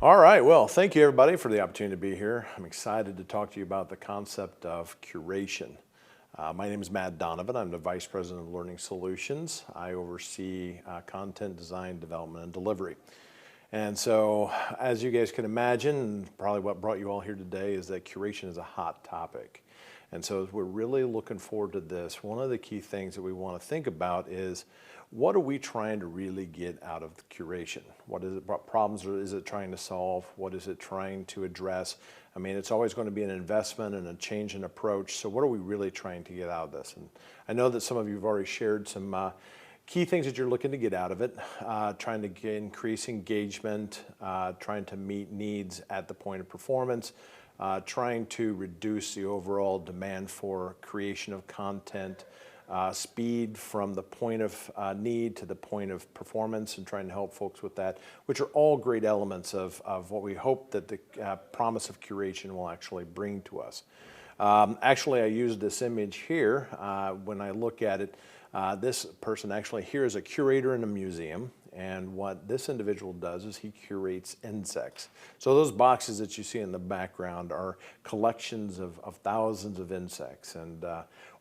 All right, well, thank you everybody for the opportunity to be here. I'm excited to talk to you about the concept of curation. My name is Donovan. I'm the Vice President of Learning Solutions. I oversee content design, development, and delivery. And so, as you guys can imagine, probably what brought you all here today is that curation is a hot topic. And so as we're really looking forward to this, one of the key things that we want to think about is what are we trying to really get out of the curation? What problems is it trying to solve? What is it trying to address? I mean, it's always going to be an investment and a change in approach. So what are we really trying to get out of this? And I know that some of you have already shared some key things that you're looking to get out of it, trying to increase engagement, trying to meet needs at the point of performance, trying to reduce the overall demand for creation of content, speed from the point of need to the point of performance, and trying to help folks with that, which are all great elements of what we hope that the promise of curation will actually bring to us. Actually, I used this image here. When I look at it, this person actually here is a curator in a museum. And what this individual does is he curates insects. So those boxes that you see in the background are collections of thousands of insects. And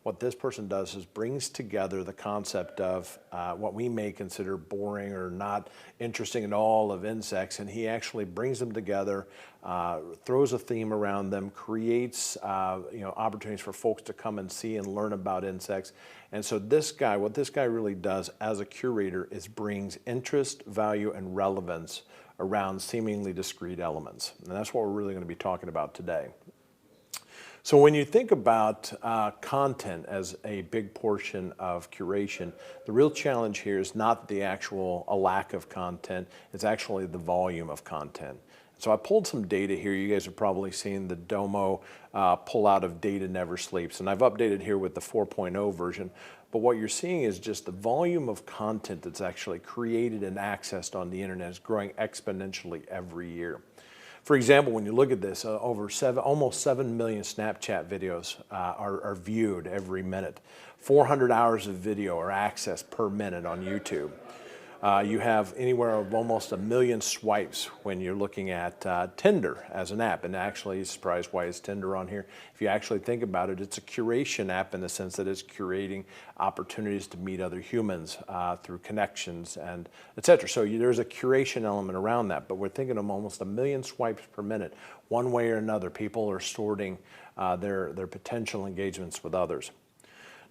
what this person does is brings together the concept of what we may consider boring or not interesting at all of insects. And he actually brings them together, throws a theme around them, creates opportunities for folks to come and see and learn about insects. And so what this guy really does as a curator is brings interest, value, and relevance around seemingly discrete elements. And that's what we're really going to be talking about today. So when you think about content as a big portion of curation, the real challenge here is not a lack of content, it's actually the volume of content. So I pulled some data here. You guys have probably seen the Domo pull out of Data Never Sleeps. And I've updated here with the 4.0 version. But what you're seeing is just the volume of content that's actually created and accessed on the internet is growing exponentially every year. For example, when you look at this, almost 7 million Snapchat videos are viewed every minute. 400 hours of video are accessed per minute on YouTube. You have anywhere of almost 1 million swipes when you're looking at Tinder as an app. And actually, you're surprised why is Tinder on here. If you actually think about it, it's a curation app in the sense that it's curating opportunities to meet other humans through connections and et cetera. So there's a curation element around that. But we're thinking of almost 1 million swipes per minute. One way or another, people are sorting their potential engagements with others.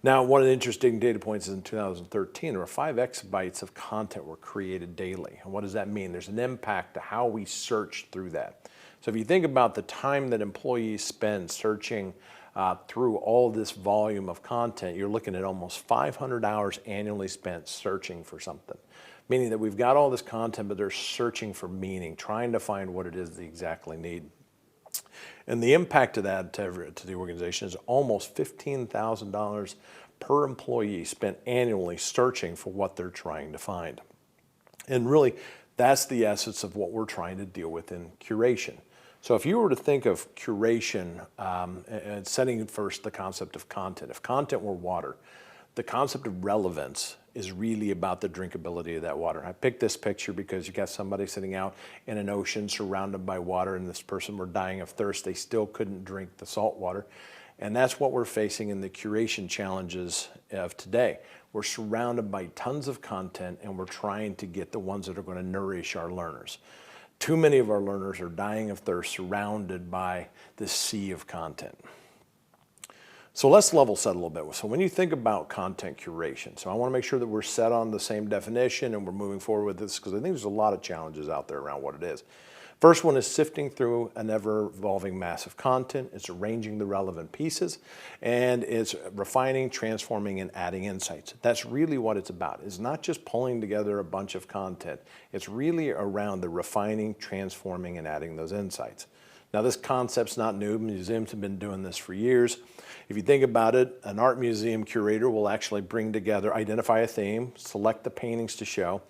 Now, one of the interesting data points is in 2013, there were 5 exabytes of content were created daily. And what does that mean? There's an impact to how we search through that. So if you think about the time that employees spend searching through all this volume of content, you're looking at almost 500 hours annually spent searching for something. Meaning that we've got all this content, but they're searching for meaning, trying to find what it is they exactly need. And the impact of that to the organization is almost $15,000 per employee spent annually searching for what they're trying to find. And really, that's the essence of what we're trying to deal with in curation. So if you were to think of curation and setting first the concept of content, if content were water, the concept of relevance is really about the drinkability of that water. I picked this picture because you got somebody sitting out in an ocean surrounded by water, and this person were dying of thirst. They still couldn't drink the salt water. And that's what we're facing in the curation challenges of today. We're surrounded by tons of content, and we're trying to get the ones that are going to nourish our learners. Too many of our learners are dying of thirst surrounded by this sea of content. So let's level set a little bit. So when you think about content curation, so I want to make sure that we're set on the same definition and we're moving forward with this because I think there's a lot of challenges out there around what it is. First one is sifting through an ever-evolving mass of content. It's arranging the relevant pieces, and it's refining, transforming, and adding insights. That's really what it's about. It's not just pulling together a bunch of content. It's really around the refining, transforming, and adding those insights. Now, this concept's not new. Museums have been doing this for years. If you think about it, an art museum curator will actually bring together, identify a theme, select the paintings to show,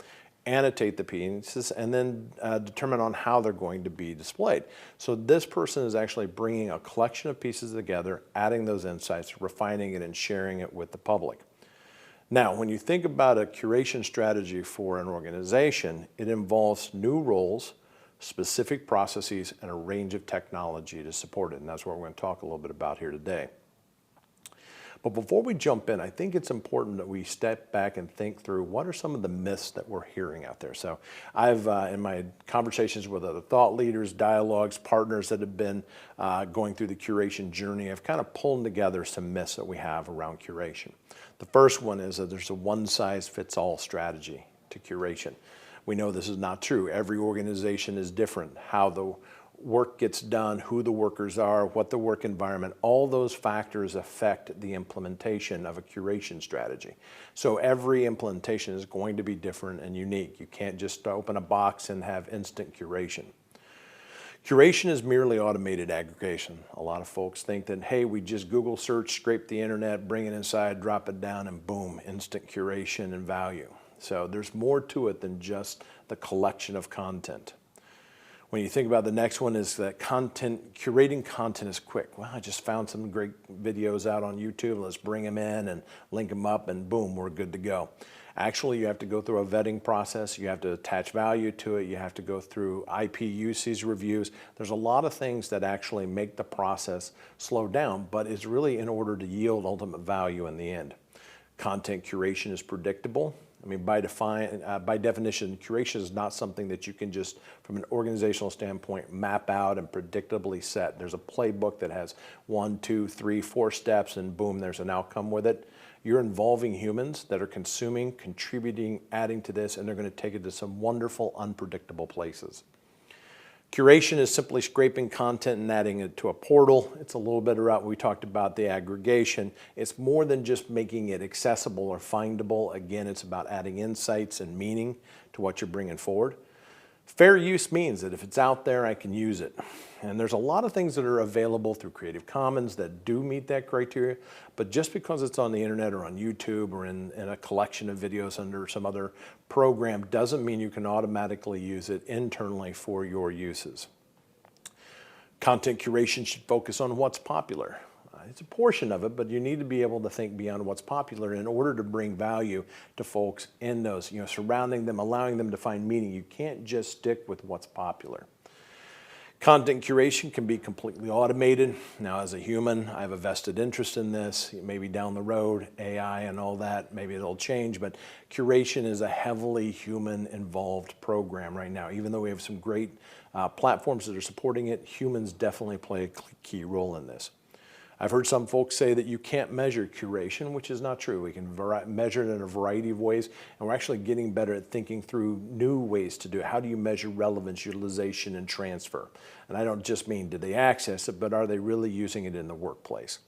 annotate the pieces, and then determine on how they're going to be displayed. So this person is actually bringing a collection of pieces together, adding those insights, refining it, and sharing it with the public. Now, when you think about a curation strategy for an organization, it involves new roles, specific processes, and a range of technology to support it. And that's what we're going to talk a little bit about here today. But before we jump in, I think it's important that we step back and think through what are some of the myths that we're hearing out there. So I've, in my conversations with other thought leaders, dialogues, partners that have been going through the curation journey, I've kind of pulled together some myths that we have around curation. The first one is that there's a one-size-fits-all strategy to curation. We know this is not true. Every organization is different. How the work gets done, who the workers are, what the work environment, all those factors affect the implementation of a curation strategy. So every implementation is going to be different and unique. You can't just open a box and have instant curation. Curation is merely automated aggregation. A lot of folks think that, hey, we just Google search, scrape the internet, bring it inside, drop it down, and boom, instant curation and value. So there's more to it than just the collection of content. When you think about the next one is that curating content is quick. Well, I just found some great videos out on YouTube. Let's bring them in and link them up and boom, we're good to go. Actually, you have to go through a vetting process. You have to attach value to it. You have to go through IP usage reviews. There's a lot of things that actually make the process slow down, but it's really in order to yield ultimate value in the end. Content curation is predictable. I mean, by definition, curation is not something that you can just, from an organizational standpoint, map out and predictably set. There's a playbook that has 1, 2, 3, 4 steps, and boom, there's an outcome with it. You're involving humans that are consuming, contributing, adding to this, and they're going to take it to some wonderful, unpredictable places. Curation is simply scraping content and adding it to a portal. It's a little bit about what we talked about, the aggregation. It's more than just making it accessible or findable. Again, it's about adding insights and meaning to what you're bringing forward. Fair use means that if it's out there, I can use it. And there's a lot of things that are available through Creative Commons that do meet that criteria, but just because it's on the internet or on YouTube or in a collection of videos under some other program doesn't mean you can automatically use it internally for your uses. Content curation should focus on what's popular. It's a portion of it, but you need to be able to think beyond what's popular in order to bring value to folks in those, surrounding them, allowing them to find meaning. You can't just stick with what's popular. Content curation can be completely automated. Now, as a human, I have a vested interest in this. Maybe down the road, AI and all that, maybe it'll change, but curation is a heavily human-involved program right now. Even though we have some great platforms that are supporting it, humans definitely play a key role in this. I've heard some folks say that you can't measure curation, which is not true. We can measure it in a variety of ways, and we're actually getting better at thinking through new ways to do it. How do you measure relevance, utilization, and transfer? And I don't just mean did they access it, but are they really using it in the workplace?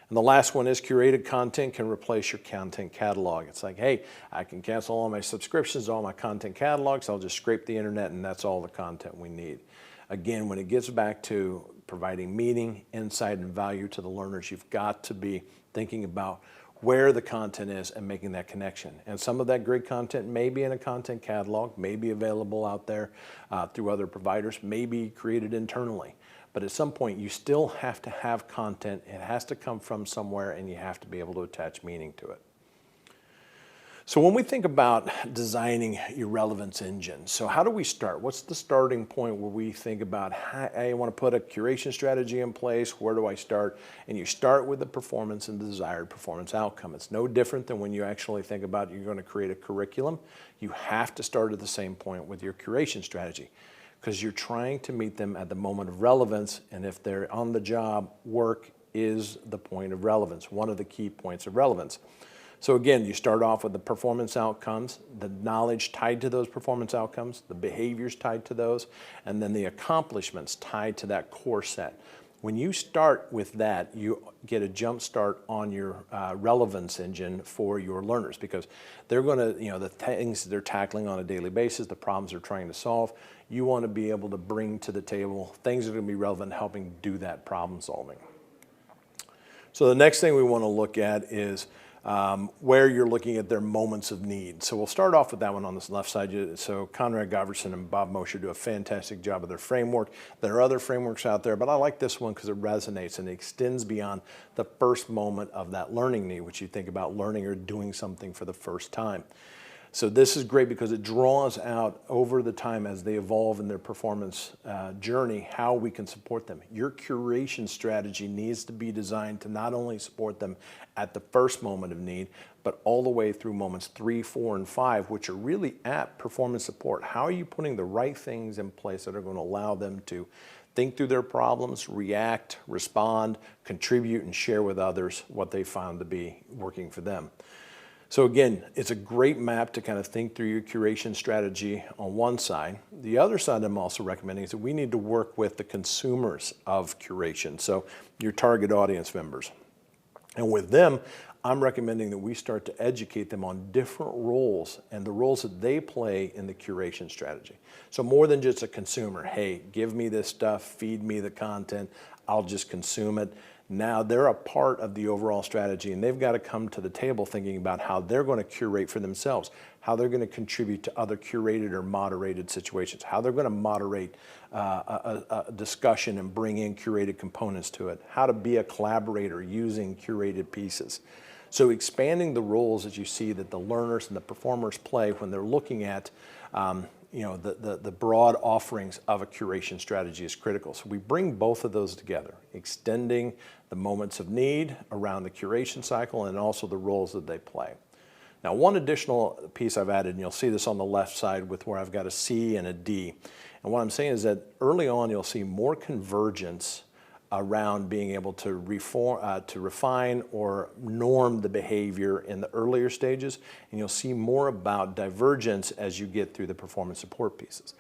And the last one is curated content can replace your content catalog. It's like, hey, I can cancel all my subscriptions, all my content catalogs. I'll just scrape the internet, and that's all the content we need. Again, when it gets back to providing meaning, insight, and value to the learners, you've got to be thinking about where the content is and making that connection. And some of that great content may be in a content catalog, may be available out there through other providers, may be created internally. But at some point, you still have to have content. It has to come from somewhere, and you have to be able to attach meaning to it. So when we think about designing your relevance engine, so how do we start? What's the starting point where we think about, hey, I want to put a curation strategy in place, where do I start? And you start with the performance and the desired performance outcome. It's no different than when you actually think about you're going to create a curriculum. You have to start at the same point with your curation strategy because you're trying to meet them at the moment of relevance, and if they're on the job, work is the point of relevance, one of the key points of relevance. So again, you start off with the performance outcomes, the knowledge tied to those performance outcomes, the behaviors tied to those, and then the accomplishments tied to that core set. When you start with that, you get a jump start on your relevance engine for your learners because they're going to, the things they're tackling on a daily basis, the problems they're trying to solve, you want to be able to bring to the table things that are going to be relevant, helping do that problem solving. So the next thing we want to look at is where you're looking at their moments of need. So we'll start off with that one on this left side. So Conrad Goverson and Bob Mosher do a fantastic job of their framework. There are other frameworks out there, but I like this one because it resonates and it extends beyond the first moment of that learning need, which you think about learning or doing something for the first time. So this is great because it draws out over the time as they evolve in their performance journey, how we can support them. Your curation strategy needs to be designed to not only support them at the first moment of need, but all the way through moments 3, 4, and 5, which are really at performance support. How are you putting the right things in place that are going to allow them to think through their problems, react, respond, contribute, and share with others what they found to be working for them? So again, it's a great map to kind of think through your curation strategy on one side. The other side I'm also recommending is that we need to work with the consumers of curation, so your target audience members. And with them, I'm recommending that we start to educate them on different roles and the roles that they play in the curation strategy. So more than just a consumer, hey, give me this stuff, feed me the content, I'll just consume it. Now they're a part of the overall strategy, and they've got to come to the table thinking about how they're going to curate for themselves, how they're going to contribute to other curated or moderated situations, how they're going to moderate a discussion and bring in curated components to it, how to be a collaborator using curated pieces. So expanding the roles that you see that the learners and the performers play when they're looking at the broad offerings of a curation strategy is critical. So we bring both of those together, extending the moments of need around the curation cycle and also the roles that they play. Now, one additional piece I've added, and you'll see this on the left side with where I've got a C and a D. And what I'm saying is that early on, you'll see more convergence around being able to refine or norm the behavior in the earlier stages, and you'll see more about divergence as you get through the performance support pieces.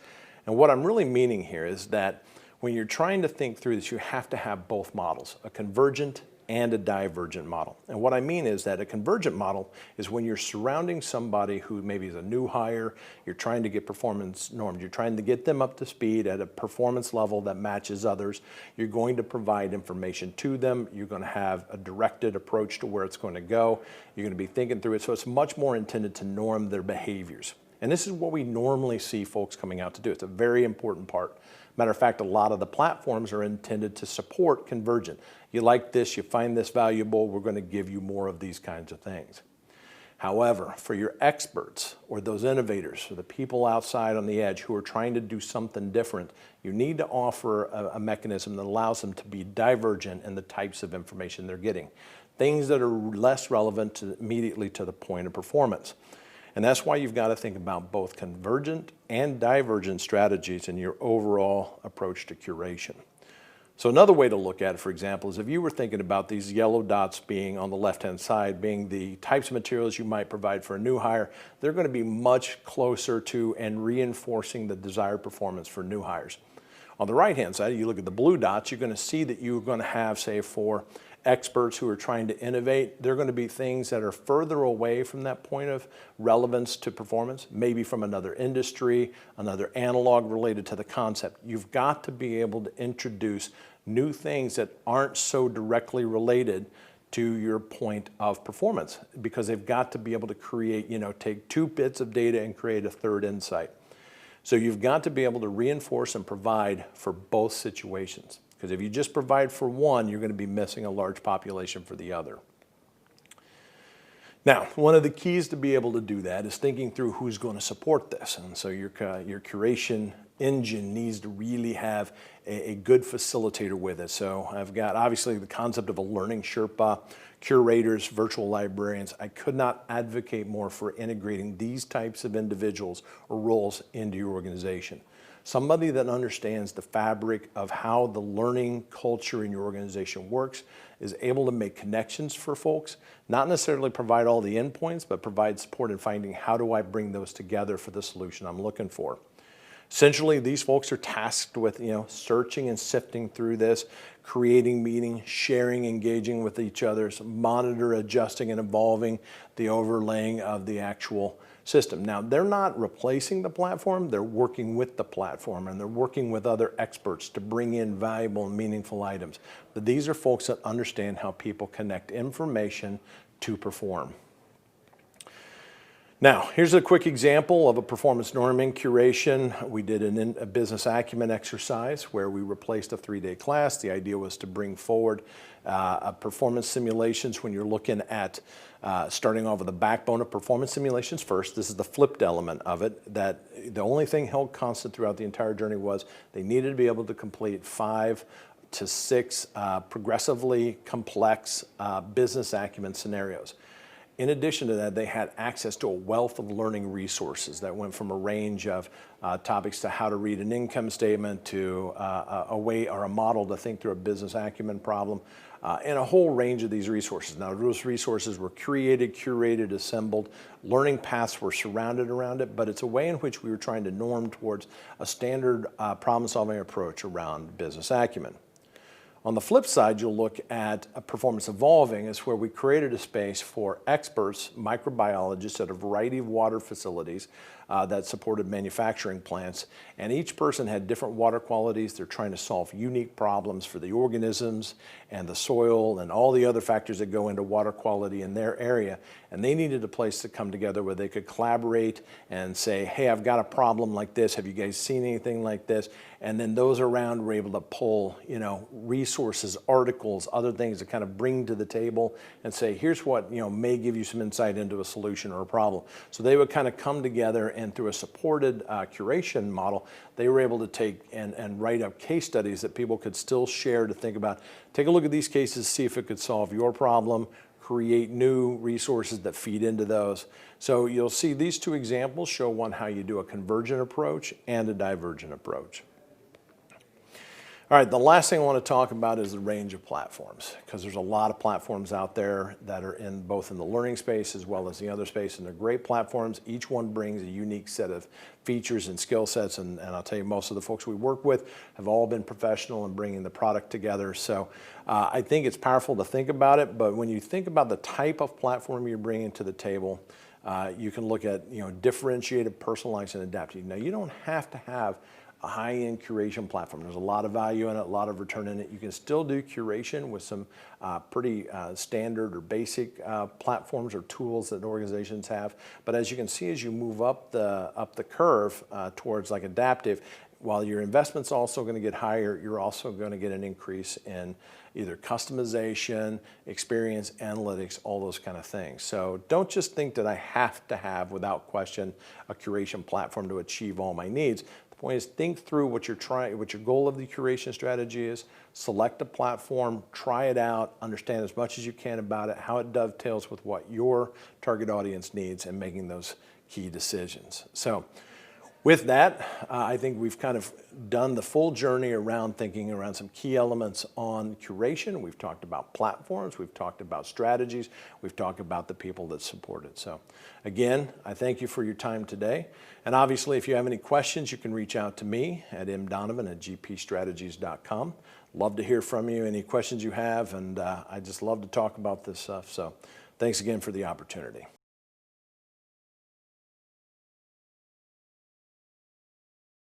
And what I'm really meaning here is that when you're trying to think through this, you have to have both models, a convergent and a divergent model. And what I mean is that a convergent model is when you're surrounding somebody who maybe is a new hire, you're trying to get performance normed, you're trying to get them up to speed at a performance level that matches others, you're going to provide information to them, you're going to have a directed approach to where it's going to go, you're going to be thinking through it, so it's much more intended to norm their behaviors. And this is what we normally see folks coming out to do. It's a very important part. Matter of fact, a lot of the platforms are intended to support convergent. You like this, you find this valuable, we're going to give you more of these kinds of things. However, for your experts or those innovators or the people outside on the edge who are trying to do something different, you need to offer a mechanism that allows them to be divergent in the types of information they're getting. Things that are less relevant immediately to the point of performance. And that's why you've got to think about both convergent and divergent strategies in your overall approach to curation. So another way to look at it, for example, is if you were thinking about these yellow dots being on the left-hand side, being the types of materials you might provide for a new hire, they're going to be much closer to and reinforcing the desired performance for new hires. On the right-hand side, you look at the blue dots, you're going to see that you're going to have, say, for experts who are trying to innovate, they're going to be things that are further away from that point of relevance to performance, maybe from another industry, another analog related to the concept. You've got to be able to introduce new things that aren't so directly related to your point of performance, because they've got to be able to create, take 2 bits of data and create a third insight. So you've got to be able to reinforce and provide for both situations. Because if you just provide for one, you're going to be missing a large population for the other. Now, one of the keys to be able to do that is thinking through who's going to support this. And so your curation engine needs to really have a good facilitator with it. So I've got obviously the concept of a learning Sherpa, curators, virtual librarians. I could not advocate more for integrating these types of individuals or roles into your organization. Somebody that understands the fabric of how the learning culture in your organization works, is able to make connections for folks, not necessarily provide all the endpoints, but provide support in finding how do I bring those together for the solution I'm looking for. Essentially, these folks are tasked with searching and sifting through this, creating meetings, sharing, engaging with each other, monitor, adjusting, and evolving the overlaying of the actual system. Now, they're not replacing the platform, they're working with the platform, and they're working with other experts to bring in valuable and meaningful items. But these are folks that understand how people connect information to perform. Now, here's a quick example of a performance norming curation. We did a business acumen exercise where we replaced a 3-day class. The idea was to bring forward performance simulations when you're looking at starting off with the backbone of performance simulations first. This is the flipped element of it, that the only thing held constant throughout the entire journey was they needed to be able to complete 5 to 6 progressively complex business acumen scenarios. In addition to that, they had access to a wealth of learning resources that went from a range of topics to how to read an income statement to a way or a model to think through a business acumen problem, and a whole range of these resources. Now, those resources were created, curated, assembled. Learning paths were surrounded around it, but it's a way in which we were trying to norm towards a standard problem-solving approach around business acumen. On the flip side, you'll look at performance evolving, is where we created a space for experts, microbiologists at a variety of water facilities that supported manufacturing plants. And each person had different water qualities. They're trying to solve unique problems for the organisms and the soil and all the other factors that go into water quality in their area. And they needed a place to come together where they could collaborate and say, hey, I've got a problem like this. Have you guys seen anything like this? And then those around were able to pull, resources, articles, other things to kind of bring to the table and say, here's what, may give you some insight into a solution or a problem. So they would kind of come together, and through a supported curation model, they were able to take and write up case studies that people could still share to think about. Take a look at these cases, see if it could solve your problem, create new resources that feed into those. So you'll see these two examples show one, how you do a convergent approach and a divergent approach. All right, the last thing I want to talk about is the range of platforms, because there's a lot of platforms out there that are in both in the learning space as well as the other space, and they're great platforms. Each one brings a unique set of features and skill sets, and I'll tell you, most of the folks we work with have all been professional in bringing the product together. So I think it's powerful to think about it, but when you think about the type of platform you're bringing to the table, you can look at differentiated, personalized, and adaptive. Now, you don't have to have a high-end curation platform. There's a lot of value in it, a lot of return in it. You can still do curation with some pretty standard or basic platforms or tools that organizations have. But as you can see, as you move up the curve towards like adaptive, while your investment's also going to get higher, you're also going to get an increase in either customization, experience, analytics, all those kind of things. So don't just think that I have to have, without question, a curation platform to achieve all my needs. The point is, think through what your goal of the curation strategy is, select a platform, try it out, understand as much as you can about it, how it dovetails with what your target audience needs, and making those key decisions. So with that, I think we've kind of done the full journey around thinking around some key elements on curation. We've talked about platforms, we've talked about strategies, we've talked about the people that support it. So again, I thank you for your time today. And obviously, if you have any questions, you can reach out to me at mdonovan@gpstrategies.com. Love to hear from you, any questions you have, and I just love to talk about this stuff. So thanks again for the opportunity.